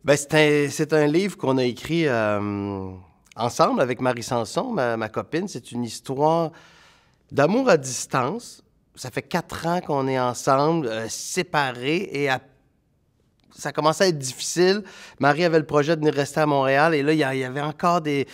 Ben, c'est un livre qu'on a écrit ensemble avec Marie Sanson, ma copine. C'est une histoire d'amour à distance. Ça fait 4 ans qu'on est ensemble, séparés, et ça commençait à être difficile. Marie avait le projet de venir rester à Montréal, et là, il y avait encore des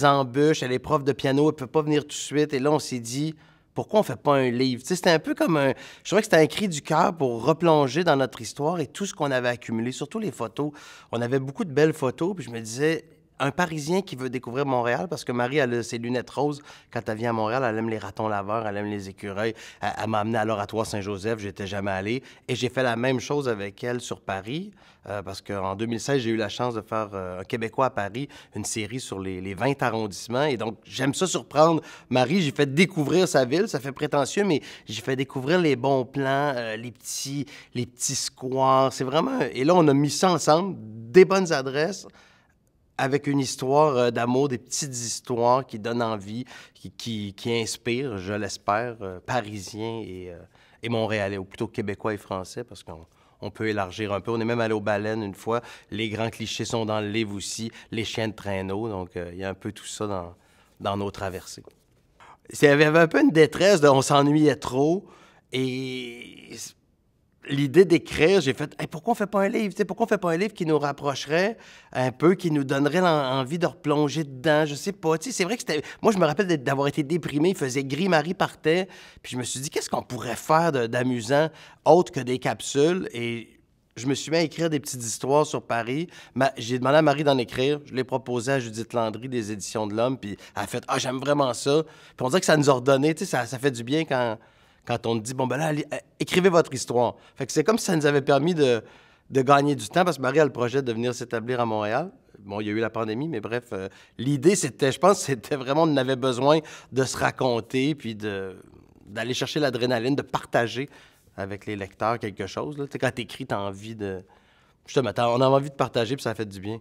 embûches. Elle est prof de piano, elle ne peut pas venir tout de suite. Et là, on s'est dit, pourquoi on fait pas un livre? Tu sais, c'était un peu comme un... Je trouvais que c'était un cri du cœur pour replonger dans notre histoire et tout ce qu'on avait accumulé, surtout les photos. On avait beaucoup de belles photos, puis je me disais, un Parisien qui veut découvrir Montréal, parce que Marie, elle a ses lunettes roses quand elle vient à Montréal, elle aime les ratons laveurs, elle aime les écureuils. Elle m'a amené à l'Oratoire Saint-Joseph, j'étais jamais allé. Et j'ai fait la même chose avec elle sur Paris, parce qu'en 2016, j'ai eu la chance de faire un Québécois à Paris, une série sur les 20 arrondissements. Et donc, j'aime ça surprendre Marie. J'ai fait découvrir sa ville, ça fait prétentieux, mais j'ai fait découvrir les bons plans, les petits squares. C'est vraiment... Et là, on a mis ça ensemble, des bonnes adresses, avec une histoire d'amour, des petites histoires qui donnent envie, qui inspirent, je l'espère, Parisiens et Montréalais, ou plutôt Québécois et Français, parce qu'on peut élargir un peu. On est même allé aux baleines une fois. Les grands clichés sont dans le livre aussi, les chiens de traîneau. Donc, il y a un peu tout ça dans nos traversées. Il y avait un peu une détresse on s'ennuyait trop. Et l'idée d'écrire, j'ai fait hey, pourquoi on fait pas un livre? T'sais, pourquoi on fait pas un livre qui nous rapprocherait un peu, qui nous donnerait envie de replonger dedans? Je sais pas. C'est vrai que c'était. Moi, je me rappelle d'avoir été déprimé. Il faisait gris, Marie partait. Puis je me suis dit, qu'est-ce qu'on pourrait faire d'amusant autre que des capsules? Et je me suis mis à écrire des petites histoires sur Paris. J'ai demandé à Marie d'en écrire. Je l'ai proposé à Judith Landry des Éditions de l'Homme. Puis elle a fait ah, j'aime vraiment ça. Puis on dirait que ça nous a redonné. Ça fait du bien quand on te dit, bon, ben là, allez, écrivez votre histoire. Fait que c'est comme si ça nous avait permis de gagner du temps, parce que Marie a le projet de venir s'établir à Montréal. Bon, il y a eu la pandémie, mais bref, l'idée, c'était, je pense, c'était vraiment, on avait besoin de se raconter, puis d'aller chercher l'adrénaline, de partager avec les lecteurs quelque chose. Là. Tu sais, quand t'écris, t'as envie de... Justement, on a envie de partager, puis ça fait du bien.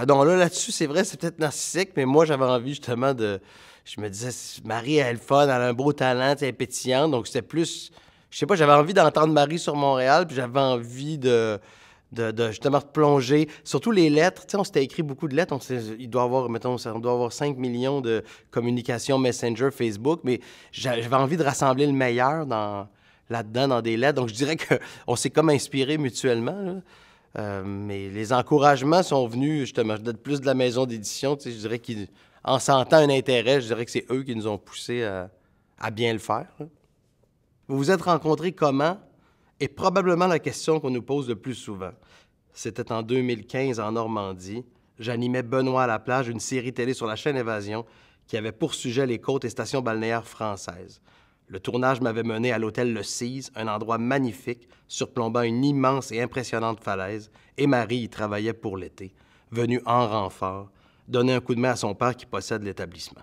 Non, là-dessus, c'est vrai, c'est peut-être narcissique, mais moi, j'avais envie justement de... Je me disais, Marie, elle est le fun, elle a un beau talent, elle est pétillante, donc c'était plus... Je sais pas, j'avais envie d'entendre Marie sur Montréal, puis j'avais envie de justement plonger. Surtout les lettres, tu sais, on s'était écrit beaucoup de lettres, il doit avoir, mettons, on doit avoir 5 millions de communications Messenger, Facebook, mais j'avais envie de rassembler le meilleur là-dedans, dans des lettres, donc je dirais qu'on s'est comme inspirés mutuellement, là. Mais les encouragements sont venus, justement, plus de la maison d'édition. Tu sais, je dirais qu'en sentant un intérêt, je dirais que c'est eux qui nous ont poussés à bien le faire. Là. Vous vous êtes rencontrés comment? Et probablement la question qu'on nous pose le plus souvent. C'était en 2015 en Normandie. J'animais Benoît à la plage, une série télé sur la chaîne Évasion qui avait pour sujet les côtes et stations balnéaires françaises. Le tournage m'avait mené à l'hôtel Le Cise, un endroit magnifique, surplombant une immense et impressionnante falaise, et Marie y travaillait pour l'été, venue en renfort, donner un coup de main à son père qui possède l'établissement.